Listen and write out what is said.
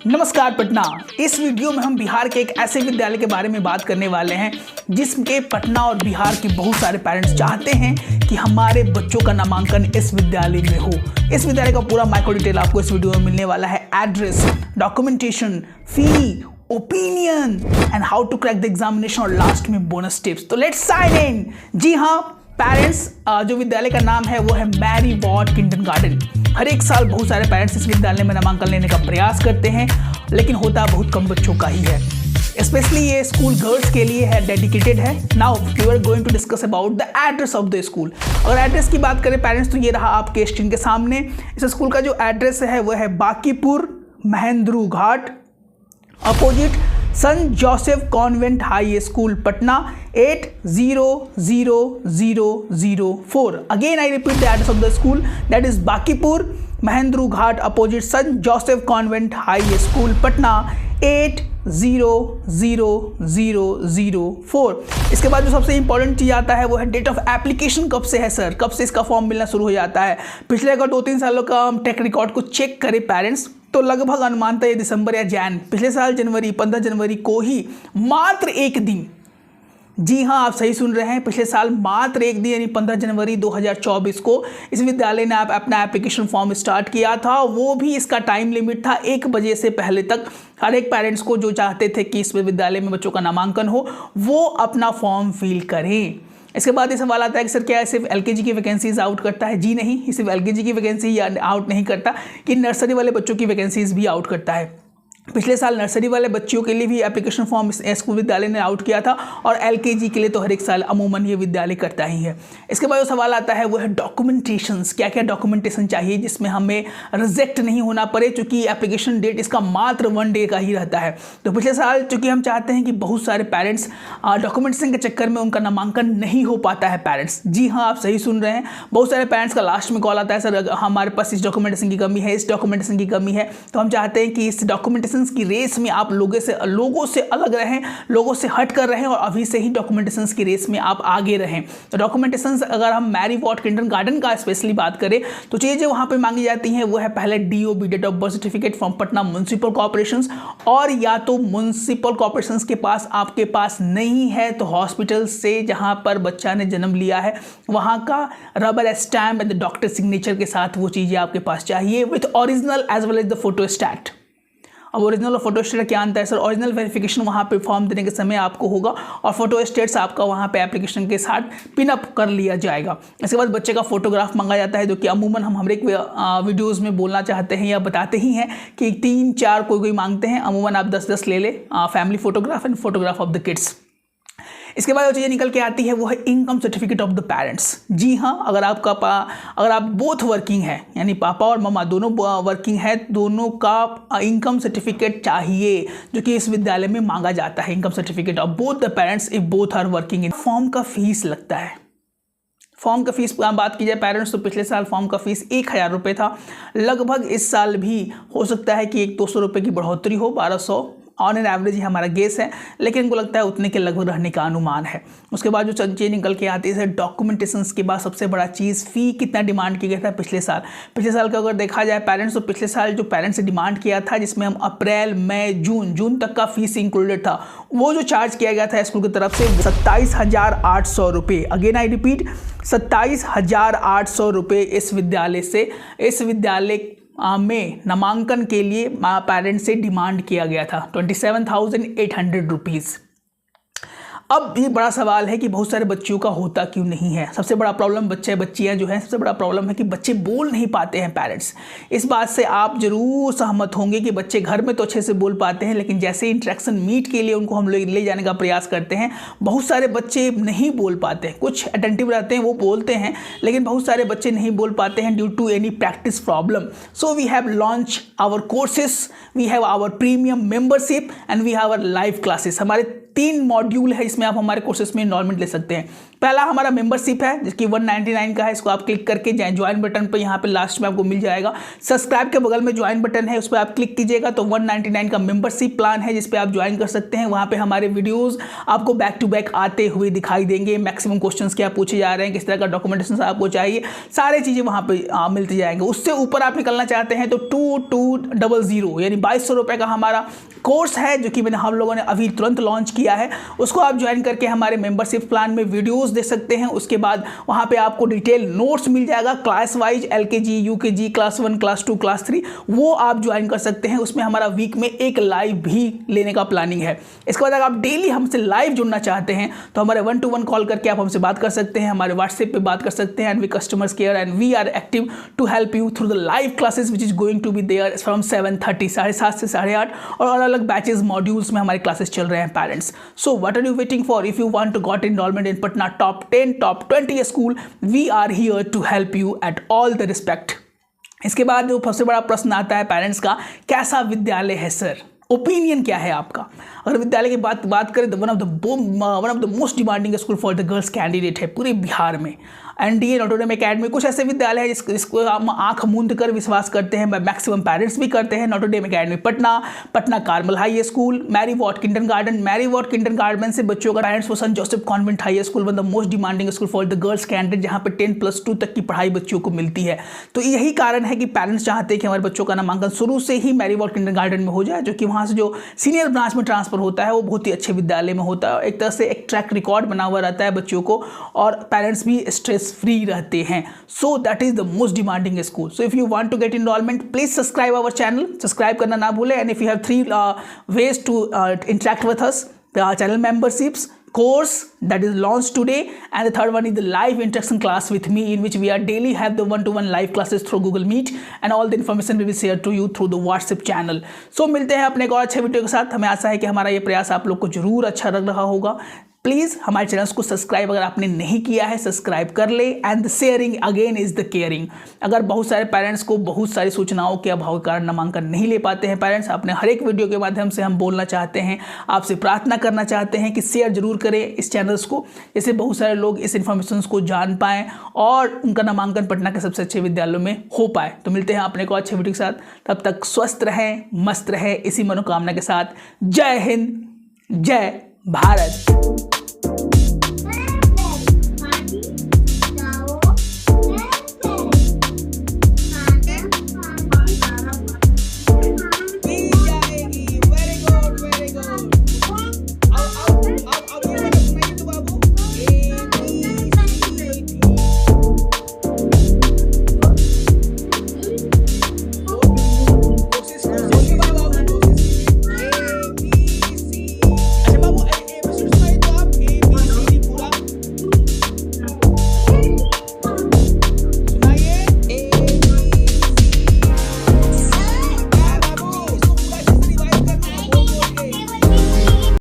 नमस्कार पटना। इस वीडियो में हम बिहार के एक ऐसे विद्यालय के बारे में बात करने वाले हैं जिसके पटना और बिहार के बहुत सारे पेरेंट्स चाहते हैं कि हमारे बच्चों का नामांकन इस विद्यालय में हो। इस विद्यालय का पूरा माइक्रो डिटेल आपको इस वीडियो में मिलने वाला है। Address, documentation, fee, opinion and how to crack the examination और लास्ट में बोनस टिप्स। तो लेट्स साइन इन। जी हाँ पेरेंट्स, जो विद्यालय का नाम है वो है मैरी वॉट किंडरगार्टन। हर एक साल बहुत सारे पेरेंट्स इस विद्यालय में नामांकन लेने का प्रयास करते हैं, लेकिन होता बहुत कम बच्चों का ही है। स्पेशली ये स्कूल गर्ल्स के लिए है, डेडिकेटेड है। Now we are going to discuss about the address of the school. अगर एड्रेस की बात करें पेरेंट्स तो ये रहा आपके स्क्रीन के सामने। इस स्कूल का जो एड्रेस है वो है Bankipur Mahendru Ghat, opposite saint Joseph convent high school Patna 800004। Again I repeat the address of the school, that is Bankipur Mahendru Ghat opposite saint Joseph convent high school Patna 800004। इसके बाद जो सबसे इंपॉर्टेंट चीज आता है वो है डेट ऑफ एप्लीकेशन। कब से है सर, कब से इसका फॉर्म मिलना शुरू हो जाता है। पिछले अगर 2-3 सालों का हम ट्रैक रिकॉर्ड को चेक करें पेरेंट्स तो लगभग अनुमानतः ये दिसंबर या जैन, पिछले साल जनवरी 15 जनवरी को ही मात्र एक दिन, जी हाँ आप सही सुन रहे हैं, पिछले साल मात्र एक दिन यानी 15 जनवरी 2024 को इस विद्यालय ने अपना एप्लीकेशन फॉर्म स्टार्ट किया था। वो भी इसका टाइम लिमिट था 1 बजे से पहले तक। हर एक पेरेंट्स को जो चाहते थे कि इस विद्यालय में बच्चों का नामांकन हो वो अपना फॉर्म फिल करें। इसके बाद ये सवाल आता है कि सर क्या सिर्फ एलकेजी की वैकेंसीज आउट करता है। जी नहीं, सिर्फ एलकेजी की वैकेंसी आउट नहीं करता, कि नर्सरी वाले बच्चों की वैकेंसीज भी आउट करता है। पिछले साल नर्सरी वाले बच्चों के लिए भी एप्लीकेशन फॉर्म स्कूल विद्यालय ने आउट किया था और एलकेजी के लिए तो हर एक साल अमूमन ये विद्यालय करता ही है। इसके बाद जो सवाल आता है वो है डॉक्यूमेंटेशंस। क्या क्या डॉक्यूमेंटेशन चाहिए जिसमें हमें रिजेक्ट नहीं होना पड़े, चूँकि एप्लीकेशन डेट इसका मात्र 1 डे का ही रहता है। तो पिछले साल चूँकि हम चाहते हैं कि बहुत सारे पेरेंट्स डॉक्यूमेंटेशन के चक्कर में उनका नामांकन नहीं हो पाता है पेरेंट्स। जी हाँ आप सही सुन रहे हैं, बहुत सारे पेरेंट्स का लास्ट में कॉल आता है सर हमारे पास इस डॉक्यूमेंटेशन की कमी है, इस डॉक्यूमेंटेशन की कमी है। तो हम चाहते हैं कि इस डॉक्यूमेंटेशन की रेस में आप लोगों से अलग रहें, लोगों से हट कर रहें और अभी से ही डॉक्यूमेंटेशंस की रेस में आप आगे रहें। तो डॉक्यूमेंटेशंस अगर हम मैरी वॉट किंडरगार्टन का स्पेशली बात करें तो चीज़ें वहाँ पे मांगी जाती हैं वो है पहले DOB, date of birth certificate from Patna municipal corporations, और या तो म्युनिसिपल कॉर्पोरेशंस के पास आपके पास नहीं है तो हॉस्पिटल से जहाँ पर बच्चा ने जन्म लिया है वहाँ का rubber stamp and doctor signature के साथ वो चीज़ें आपके पास चाहिए with original as well as the photostat. अब ओरिजिनल और फोटोस्टेट क्या अंतर है सर। ओरिजिनल वेरिफिकेशन वहाँ पे फॉर्म देने के समय आपको होगा और फोटोस्टेट्स आपका वहाँ पे एप्लीकेशन के साथ पिनअप कर लिया जाएगा। इसके बाद बच्चे का फोटोग्राफ मांगा जाता है, जो कि अमूमन हम हर एक वीडियोज़ में बोलना चाहते हैं या बताते ही हैं कि 3-4 कोई मांगते हैं। अमूमन आप 10-10 ले family photograph and photograph of the kids. इसके बाद जो चीज़ें निकल के आती है वो है income certificate of the parents. जी हाँ, अगर आप बोथ वर्किंग हैं यानी पापा और मम्मा दोनों वर्किंग है, दोनों का इनकम सर्टिफिकेट चाहिए जो कि इस विद्यालय में मांगा जाता है। Income certificate of both the parents if both are working. Form का फीस लगता है। फॉर्म का फीस बात की जाए पेरेंट्स तो पिछले साल फॉर्म का फीस 1000 रुपये था। लगभग इस साल भी हो सकता है कि 200 रुपये की बढ़ोतरी हो, 1200 ऑन एन एवरेज ही हमारा गेस है, लेकिन इनको लगता है उतने के लगभग रहने का अनुमान है। उसके बाद जो चीज़ निकल के आती है डॉक्यूमेंटेशंस के बाद सबसे बड़ा चीज़ फ़ी कितना डिमांड किया गया था पिछले साल का अगर देखा जाए पेरेंट्स तो पिछले साल जो पेरेंट्स ने डिमांड किया था जिसमें हम अप्रैल मई जून तक का फीस इंक्लूडेड था, वो जो चार्ज किया गया था स्कूल की तरफ से 27,800 रुपये। अगेन आई रिपीट 27,800 रुपये इस विद्यालय में नामांकन के लिए पेरेंट्स से डिमांड किया गया था 27,800 रुपीज़। अब ये बड़ा सवाल है कि बहुत सारे बच्चों का होता क्यों नहीं है। सबसे बड़ा प्रॉब्लम बच्चियाँ जो हैं, सबसे बड़ा प्रॉब्लम है कि बच्चे बोल नहीं पाते हैं पेरेंट्स। इस बात से आप जरूर सहमत होंगे कि बच्चे घर में तो अच्छे से बोल पाते हैं, लेकिन जैसे इंटरेक्शन मीट के लिए उनको हम लोग ले जाने का प्रयास करते हैं बहुत सारे बच्चे नहीं बोल पाते हैं। कुछ अटेंटिव रहते हैं वो बोलते हैं, लेकिन बहुत सारे बच्चे नहीं बोल पाते हैं due to any practice problem. So we have launch our courses, we have our premium membership and we have our live classes. हमारे 3 मॉड्यूल है, इसमें आप हमारे कोर्सेस में इनरोलमेंट ले सकते हैं। पहला हमारा मेंबरशिप है जिसकी 199 का है, इसको आप क्लिक करके ज्वाइन बटन पर यहाँ पे लास्ट में आपको मिल जाएगा। सब्सक्राइब के बगल में ज्वाइन बटन है, उस पर आप क्लिक कीजिएगा तो 199 का मेंबरशिप प्लान है जिस पे आप ज्वाइन कर सकते हैं। वहाँ पे हमारे वीडियोस आपको बैक टू बैक आते हुए दिखाई देंगे। मैक्सिमम क्वेश्चंस क्या पूछे जा रहे हैं, किस तरह का डॉक्यूमेंटेशन आपको चाहिए, सारी चीज़ें वहाँ पे मिलती जाएंगे। उससे ऊपर आप निकलना चाहते हैं तो 2200 यानी 2200 रुपये का हमारा कोर्स है जो कि हम लोगों ने अभी तुरंत लॉन्च किया है। उसको आप ज्वाइन करके हमारे मेंबरशिप प्लान में वीडियोस देख सकते हैं। उसके बाद वहाँ पे आपको डिटेल नोट्स मिल जाएगा class wise, LKG, UKG, class 1, class 2, class 3, वो आप ज्वाइन कर सकते हैं। उसमें हमारा वीक में एक लाइव भी लेने का प्लानिंग है। इसके बाद अगर आप डेली हमसे लाइव जुड़ना चाहते हैं तो हमारे 1-to-1 कॉल करके आप हमसे बात कर सकते हैं, हमारे व्हाट्सएप पे बात कर सकते हैं। And we customers care and we are active to help you through the live classes which is going to be there from 7:30 7:30 से 8:30 और अलग अलग बैचेज मॉड्यूल्स में हमारे क्लासेस चल रहे हैं parents. So what are you waiting for? If you want to got enrollment in Patna top 10 top 20 school, we are here to help you at all the respect. इसके बाद जो सबसे बड़ा प्रश्न आता है पेरेंट्स का, कैसा विद्यालय है सर? ओपिनियन क्या है आपका? अगर विद्यालय की बात करें तो one of the most demanding school for the girls candidate है पूरे बिहार में। NDA नोटर डेम एकेडमी कुछ ऐसे विद्यालय है जिसको हम आंख मूंद कर विश्वास करते हैं, मैक्सिमम पेरेंट्स भी करते हैं। Notre Dame academy Patna Carmel high school, Mary Ward kindergarten से बच्चों का पेरेंट्स वो saint Joseph convent high school, one the most demanding school for the girls candidate, जहाँ पे 10+2 तक की पढ़ाई बच्चों को मिलती है। तो यही कारण है कि पेरेंट्स चाहते हैं कि हमारे बच्चों का नामांकन शुरू से ही मैरी वॉट किंडरगार्टन में हो जाए, जो कि वहाँ से जो सीनियर ब्रांच में ट्रांसफर होता है वो बहुत ही अच्छे विद्यालय में होता है। एक तरह से एक ट्रैक रिकॉर्ड बना हुआ रहता है बच्चों को और पेरेंट्स भी स्ट्रेस फ्री रहते हैं। So that is the most demanding school. So if you want to get enrollment please subscribe our channel, subscribe करना ना भूलें। And if you have 3 ways to interact with us, the channel memberships, course that is launched today, and the third one is the live interaction class with me, in which we are daily have the 1-to-1 live classes through Google Meet, and all the information will be shared to you through the WhatsApp channel. So मिलते हैं अपने एक और अच्छे video के साथ। हमें आशा है कि हमारा ये प्रयास आप लोग को जरूर अच्छा लग रहा होगा। प्लीज़ हमारे चैनल्स को सब्सक्राइब अगर आपने नहीं किया है सब्सक्राइब कर ले। And the sharing again is the caring. अगर बहुत सारे पेरेंट्स को बहुत सारी सूचनाओं के अभाव के कारण नामांकन नहीं ले पाते हैं पेरेंट्स, अपने हर एक वीडियो के माध्यम से हम बोलना चाहते हैं, आपसे प्रार्थना करना चाहते हैं कि शेयर जरूर करें इस चैनल्स को, जिससे बहुत सारे लोग इस इन्फॉर्मेशन को जान पाएँ और उनका नामांकन पटना के सबसे अच्छे विद्यालयों में हो पाए। तो मिलते हैं अपने को अच्छे वीडियो के साथ, तब तक स्वस्थ रहें, मस्त रहें, इसी मनोकामना के साथ। जय हिंद, जय भारत।